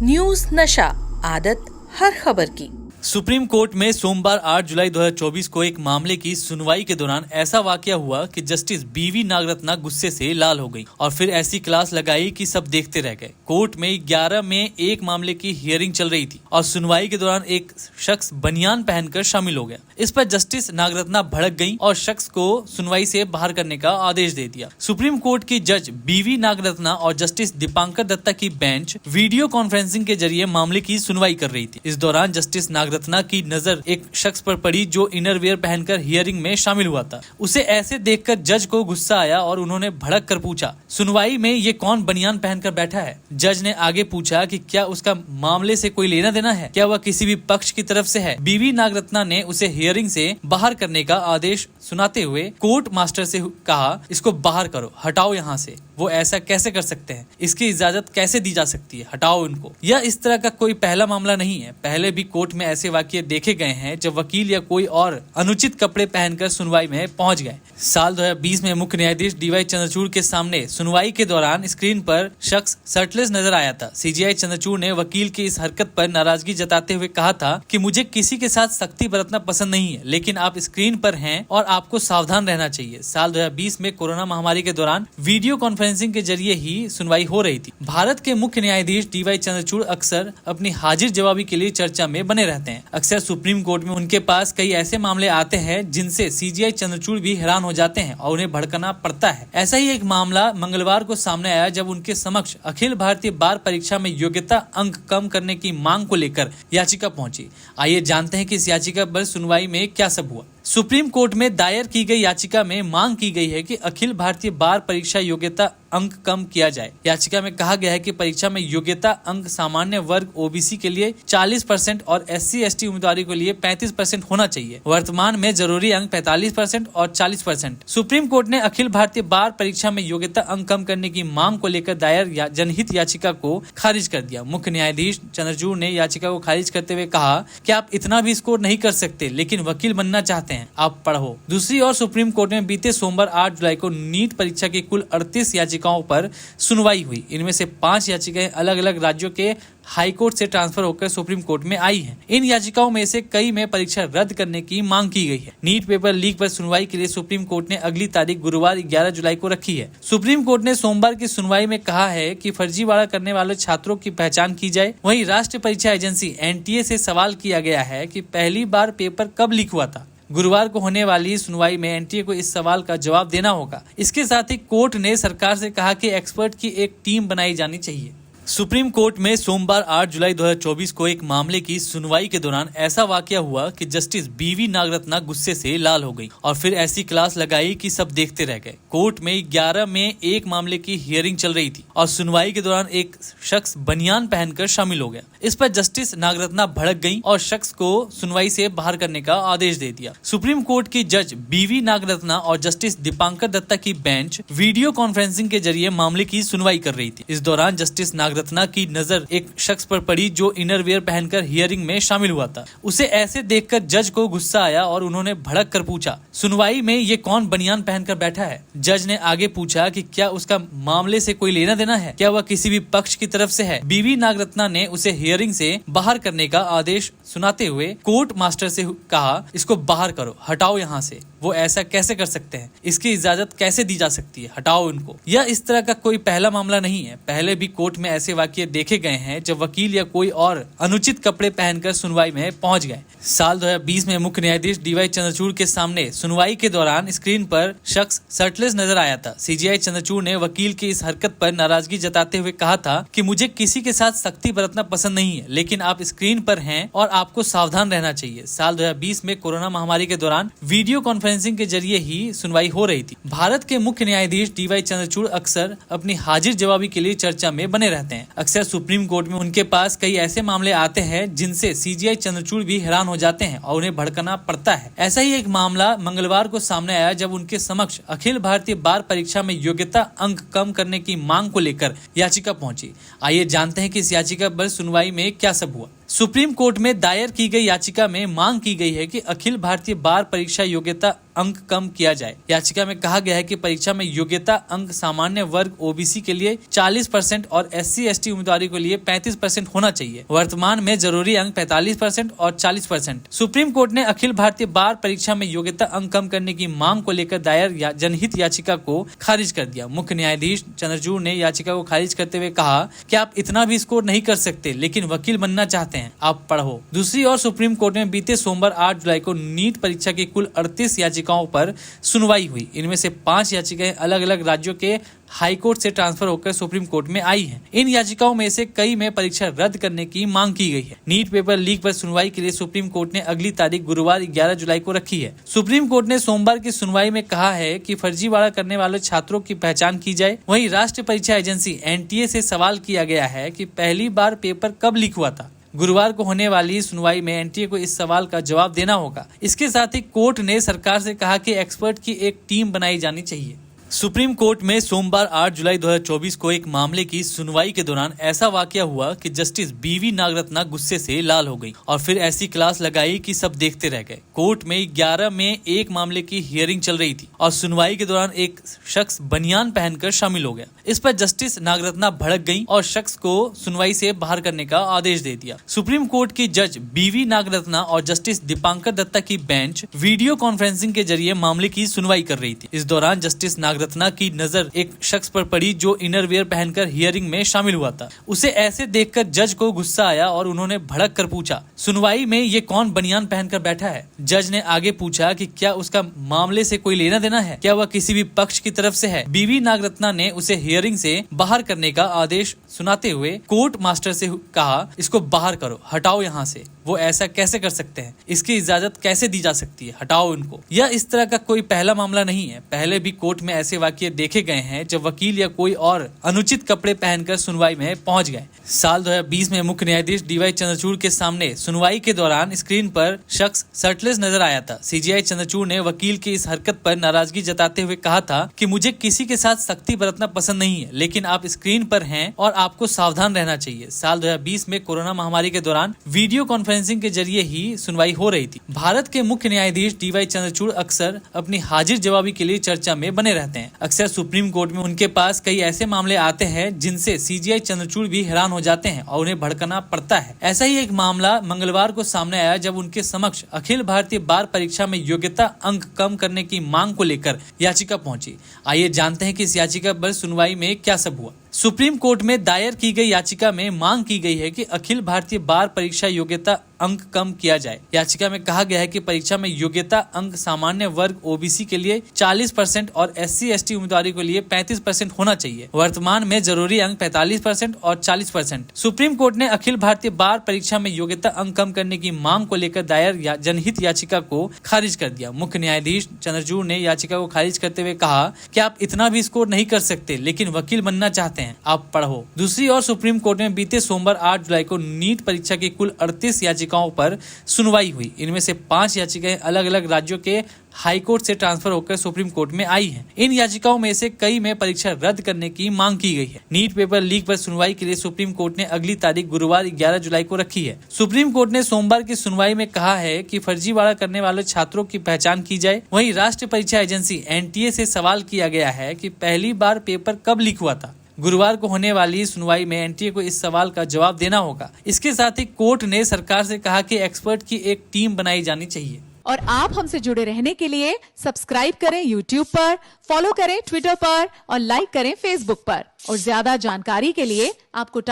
News नशा, आदत हर खबर की। सुप्रीम कोर्ट में सोमवार 8 जुलाई 2024 को एक मामले की सुनवाई के दौरान ऐसा वाकया हुआ कि जस्टिस बीवी नागरत्ना गुस्से से लाल हो गई और फिर ऐसी क्लास लगाई कि सब देखते रह गए। कोर्ट में 11 में एक मामले की हियरिंग चल रही थी और सुनवाई के दौरान एक शख्स बनियान पहनकर शामिल हो गया। इस पर जस्टिस नागरत्ना भड़क गयी और शख्स को सुनवाई से बाहर करने का आदेश दे दिया। सुप्रीम कोर्ट की जज बीवी नागरत्ना और जस्टिस दीपांकर दत्ता की बेंच वीडियो कॉन्फ्रेंसिंग के जरिए मामले की सुनवाई कर रही थी। इस दौरान जस्टिस नागरत्ना की नजर एक शख्स पर पड़ी जो इनरवियर पहनकर हियरिंग में शामिल हुआ था। उसे ऐसे देखकर जज को गुस्सा आया और उन्होंने भड़क कर पूछा, सुनवाई में ये कौन बनियान पहनकर बैठा है? जज ने आगे पूछा कि क्या उसका मामले से कोई लेना देना है, क्या वह किसी भी पक्ष की तरफ से है? बीवी नागरत्ना ने उसे हियरिंग से बाहर करने का आदेश सुनाते हुए कोर्ट मास्टर से कहा, इसको बाहर करो, हटाओ यहाँ से। वो ऐसा कैसे कर सकते हैं? इसकी इजाजत कैसे दी जा सकती है? हटाओ इनको। यह इस तरह का कोई पहला मामला नहीं है। पहले भी कोर्ट में ऐसे वाकये देखे गए हैं जब वकील या कोई और अनुचित कपड़े पहनकर सुनवाई में पहुंच गए। साल 2020 में मुख्य न्यायाधीश डीवाई चंद्रचूड़ के सामने सुनवाई के दौरान स्क्रीन पर शख्स शर्टलेस नजर आया था। सीजेआई चंद्रचूड़ ने वकील की इस हरकत पर नाराजगी जताते हुए कहा था कि मुझे किसी के साथ सख्ती बरतना पसंद नहीं है, लेकिन आप स्क्रीन पर हैं और आपको सावधान रहना चाहिए। साल 2020 में कोरोना महामारी के दौरान वीडियो कॉन्फ्रेंसिंग के जरिए ही सुनवाई हो रही थी। भारत के मुख्य न्यायाधीश डीवाई चंद्रचूड़ अक्सर अपनी हाजिर जवाबी के लिए चर्चा में बने रहते हैं। अक्सर सुप्रीम कोर्ट में उनके पास कई ऐसे मामले आते हैं जिनसे सीजीआई चंद्रचूड़ भी हैरान हो जाते हैं और उन्हें भड़कना पड़ता है। ऐसा ही एक मामला मंगलवार को सामने आया जब उनके समक्ष अखिल भारतीय बार परीक्षा में योग्यता अंक कम करने की मांग को लेकर याचिका पहुंची। आइए जानते हैं कि इस याचिका पर सुनवाई में क्या सब हुआ। सुप्रीम कोर्ट में दायर की गई याचिका में मांग की गई है कि अखिल भारतीय बार परीक्षा योग्यता अंक कम किया जाए। याचिका में कहा गया है कि परीक्षा में योग्यता अंक सामान्य वर्ग ओबीसी के लिए 40% और SC/ST उम्मीदवारों के लिए 35% होना चाहिए। वर्तमान में जरूरी अंक 45% और 40%। सुप्रीम कोर्ट ने अखिल भारतीय बार परीक्षा में योग्यता अंक कम करने की मांग को लेकर दायर जनहित याचिका को खारिज कर दिया। मुख्य न्यायाधीश चंद्रचूड़ ने याचिका को खारिज करते हुए कहा कि आप इतना भी स्कोर नहीं कर सकते, लेकिन वकील बनना चाहते हैं, आप पढ़ो। दूसरी ओर सुप्रीम कोर्ट में बीते सोमवार 8 जुलाई को नीट परीक्षा की कुल 38 याचिकाओं पर सुनवाई हुई। इनमें से 5 याचिकाएं अलग अलग राज्यों के हाई कोर्ट से ट्रांसफर होकर सुप्रीम कोर्ट में आई हैं। इन याचिकाओं में से कई में परीक्षा रद्द करने की मांग की गई है। नीट पेपर लीक पर सुनवाई के लिए सुप्रीम कोर्ट ने अगली तारीख गुरुवार 11 जुलाई को रखी है। सुप्रीम कोर्ट ने सोमवार की सुनवाई में कहा है कि फर्जीवाड़ा करने वाले छात्रों की पहचान की जाए। वहीं राष्ट्रीय परीक्षा एजेंसी NTA से सवाल किया गया है कि पहली बार पेपर कब लीक हुआ था। गुरुवार को होने वाली सुनवाई में NTA को इस सवाल का जवाब देना होगा। इसके साथ ही कोर्ट ने सरकार से कहा कि एक्सपर्ट की एक टीम बनाई जानी चाहिए। सुप्रीम कोर्ट में सोमवार 8 जुलाई 2024 को एक मामले की सुनवाई के दौरान ऐसा वाकया हुआ कि जस्टिस बीवी नागरत्ना गुस्से से लाल हो गई और फिर ऐसी क्लास लगाई कि सब देखते रह गए। कोर्ट में 11 में एक मामले की हियरिंग चल रही थी और सुनवाई के दौरान एक शख्स बनियान पहनकर शामिल हो गया। इस पर जस्टिस नागरत्ना भड़क गई और शख्स को सुनवाई से बाहर करने का आदेश दे दिया। सुप्रीम कोर्ट की जज बीवी नागरत्ना और जस्टिस दीपांकर दत्ता की बेंच वीडियो कॉन्फ्रेंसिंग के जरिए मामले की सुनवाई कर रही थी। इस दौरान जस्टिस नागरत्ना की नजर एक शख्स पर पड़ी जो इनरवियर पहनकर हियरिंग में शामिल हुआ था। उसे ऐसे देखकर जज को गुस्सा आया और उन्होंने भड़क कर पूछा, सुनवाई में ये कौन बनियान पहनकर बैठा है? जज ने आगे पूछा कि क्या उसका मामले से कोई लेना देना है, क्या वह किसी भी पक्ष की तरफ से है? बीवी नागरत्ना ने उसे हियरिंग से बाहर करने का आदेश सुनाते हुए कोर्ट मास्टर से कहा, इसको बाहर करो, हटाओ यहाँ से। वो ऐसा कैसे कर सकते हैं? इसकी इजाजत कैसे दी जा सकती है? हटाओ इनको। यह इस तरह का कोई पहला मामला नहीं है। पहले भी कोर्ट में ऐसे वाकये देखे गए हैं जब वकील या कोई और अनुचित कपड़े पहनकर सुनवाई में पहुंच गए। साल 2020 में मुख्य न्यायाधीश डीवाई चंद्रचूड़ के सामने सुनवाई के दौरान स्क्रीन पर शख्स शर्टलेस नजर आया था। सीजीआई चंद्रचूड़ ने वकील की इस हरकत पर नाराजगी जताते हुए कहा था कि मुझे किसी के साथ सख्ती बरतना पसंद नहीं है, लेकिन आप स्क्रीन पर हैं और आपको सावधान रहना चाहिए। साल 2020 में कोरोना महामारी के दौरान वीडियो कॉन्फ्रेंसिंग के जरिए ही सुनवाई हो रही थी। भारत के मुख्य न्यायाधीश डीवाई चंद्रचूड़ अक्सर अपनी हाजिर जवाबी के लिए चर्चा में बने रहते हैं। अक्सर सुप्रीम कोर्ट में उनके पास कई ऐसे मामले आते हैं जिनसे सीजीआई चंद्रचूड़ भी हैरान हो जाते हैं और उन्हें भड़कना पड़ता है। ऐसा ही एक मामला मंगलवार को सामने आया जब उनके समक्ष अखिल भारतीय बार परीक्षा में योग्यता अंक कम करने की मांग को लेकर याचिका पहुंची। आइए जानते हैं कि इस याचिका पर सुनवाई में क्या सब हुआ। सुप्रीम कोर्ट में दायर की गई याचिका में मांग की गई है कि अखिल भारतीय बार परीक्षा योग्यता अंक कम किया जाए। याचिका में कहा गया है कि परीक्षा में योग्यता अंक सामान्य वर्ग ओबीसी के लिए 40% और SC/ST उम्मीदवारों के लिए 35% होना चाहिए। वर्तमान में जरूरी अंक 45% और 40%। सुप्रीम कोर्ट ने अखिल भारतीय बार परीक्षा में योग्यता अंक कम करने की मांग को लेकर दायर जनहित याचिका को खारिज कर दिया। मुख्य न्यायाधीश चंद्रचूड़ ने याचिका को खारिज करते हुए कहा कि आप इतना भी स्कोर नहीं कर सकते, लेकिन वकील बनना चाहते हैं, आप पढ़ो। दूसरी ओर सुप्रीम कोर्ट में बीते सोमवार 8 जुलाई को नीट परीक्षा की कुल 38 याचिकाओं पर सुनवाई हुई। इनमें से 5 याचिकाएं अलग अलग राज्यों के हाई कोर्ट से ट्रांसफर होकर सुप्रीम कोर्ट में आई हैं। इन याचिकाओं में से कई में परीक्षा रद्द करने की मांग की गई है। नीट पेपर लीक पर सुनवाई के लिए सुप्रीम कोर्ट ने अगली तारीख गुरुवार 11 जुलाई को रखी है। सुप्रीम कोर्ट ने सोमवार की सुनवाई में कहा है कि फर्जीवाड़ा करने वाले छात्रों की पहचान की जाए। वहीं राष्ट्रीय परीक्षा एजेंसी NTA से सवाल किया गया है कि पहली बार पेपर कब लीक हुआ था। गुरुवार को होने वाली सुनवाई में NTA को इस सवाल का जवाब देना होगा। इसके साथ ही कोर्ट ने सरकार से कहा कि एक्सपर्ट की एक टीम बनाई जानी चाहिए। सुप्रीम कोर्ट में सोमवार 8 जुलाई 2024 को एक मामले की सुनवाई के दौरान ऐसा वाकया हुआ कि जस्टिस BV नागरत्ना गुस्से से लाल हो गई और फिर ऐसी क्लास लगाई कि सब देखते रह गए। कोर्ट में 11 में एक मामले की हियरिंग चल रही थी और सुनवाई के दौरान एक शख्स बनियान पहनकर शामिल हो गया। इस पर जस्टिस नागरत्ना भड़क गई और शख्स को सुनवाई से बाहर करने का आदेश दे दिया। सुप्रीम कोर्ट की जज BV नागरत्ना और जस्टिस दीपांकर दत्ता की बेंच वीडियो कॉन्फ्रेंसिंग के जरिए मामले की सुनवाई कर रही थी। इस दौरान जस्टिस नागरत्ना की नजर एक शख्स पर पड़ी जो इनरवियर पहनकर हियरिंग में शामिल हुआ था। उसे ऐसे देखकर जज को गुस्सा आया और उन्होंने भड़क कर पूछा, सुनवाई में ये कौन बनियान पहनकर बैठा है? जज ने आगे पूछा कि क्या उसका मामले से कोई लेना देना है, क्या वह किसी भी पक्ष की तरफ से है। BV नागरत्ना ने उसे हियरिंग से बाहर करने का आदेश सुनाते हुए कोर्ट मास्टर से कहा, इसको बाहर करो, हटाओ यहाँ से। वो ऐसा कैसे कर सकते हैं? इसकी इजाजत कैसे दी जा सकती है? हटाओ इनको। यह इस तरह का कोई पहला मामला नहीं है। पहले भी कोर्ट में ऐसे वाकये देखे गए हैं जब वकील या कोई और अनुचित कपड़े पहनकर सुनवाई में पहुंच गए। साल 2020 में मुख्य न्यायाधीश DY चंद्रचूड़ के सामने सुनवाई के दौरान स्क्रीन पर शख्स शर्टलेस नजर आया था। CJI चंद्रचूड़ ने वकील की इस हरकत पर नाराजगी जताते हुए कहा था कि मुझे किसी के साथ सख्ती बरतना पसंद नहीं है, लेकिन आप स्क्रीन पर हैं और आपको सावधान रहना चाहिए। साल 2020 में कोरोना महामारी के दौरान वीडियो कॉन्फ्रेंसिंग के जरिए ही सुनवाई हो रही थी। भारत के मुख्य न्यायाधीश DY चंद्रचूड़ अक्सर अपनी हाजिर जवाबी के लिए चर्चा में बने रहते हैं। अक्सर सुप्रीम कोर्ट में उनके पास कई ऐसे मामले आते हैं जिनसे CJI चंद्रचूड़ भी हैरान हो जाते हैं और उन्हें भड़कना पड़ता है। ऐसा ही एक मामला मंगलवार को सामने आया जब उनके समक्ष अखिल भारतीय बार परीक्षा में योग्यता अंक कम करने की मांग को लेकर याचिका पहुंची। आइए जानते हैं कि इस याचिका पर सुनवाई में क्या सब हुआ। सुप्रीम कोर्ट में दायर की गई याचिका में मांग की गई है कि अखिल भारतीय बार परीक्षा योग्यता अंक कम किया जाए। याचिका में कहा गया है कि परीक्षा में योग्यता अंक सामान्य वर्ग ओबीसी के लिए 40% और SC/ST उम्मीदवारों के लिए 35% होना चाहिए। वर्तमान में जरूरी अंक 45% और 40%। सुप्रीम कोर्ट ने अखिल भारतीय बार परीक्षा में योग्यता अंक कम करने की मांग को लेकर दायर जनहित याचिका को खारिज कर दिया। मुख्य न्यायाधीश चंद्रचूड़ ने याचिका को खारिज करते हुए कहा कि आप इतना भी स्कोर नहीं कर सकते, लेकिन वकील बनना चाहते हैं, आप पढ़ो। दूसरी ओर सुप्रीम कोर्ट में बीते सोमवार 8 जुलाई को नीट परीक्षा की कुल 38 याचिकाओं पर सुनवाई हुई। इनमें से 5 याचिकाएं अलग अलग राज्यों के हाई कोर्ट से ट्रांसफर होकर सुप्रीम कोर्ट में आई हैं। इन याचिकाओं में से कई में परीक्षा रद्द करने की मांग की गई है। नीट पेपर लीक पर सुनवाई के लिए सुप्रीम कोर्ट ने अगली तारीख गुरुवार 11 जुलाई को रखी है। सुप्रीम कोर्ट ने सोमवार की सुनवाई में कहा है कि फर्जीवाड़ा करने वाले छात्रों की पहचान की जाए। वहीं राष्ट्रीय परीक्षा एजेंसी NTA से सवाल किया गया है कि पहली बार पेपर कब लीक हुआ था। गुरुवार को होने वाली सुनवाई में NTA को इस सवाल का जवाब देना होगा। इसके साथ ही कोर्ट ने सरकार से कहा कि एक्सपर्ट की एक टीम बनाई जानी चाहिए। और आप हमसे जुड़े रहने के लिए सब्सक्राइब करें YouTube पर, फॉलो करें Twitter पर और लाइक करें Facebook पर। और ज्यादा जानकारी के लिए आपको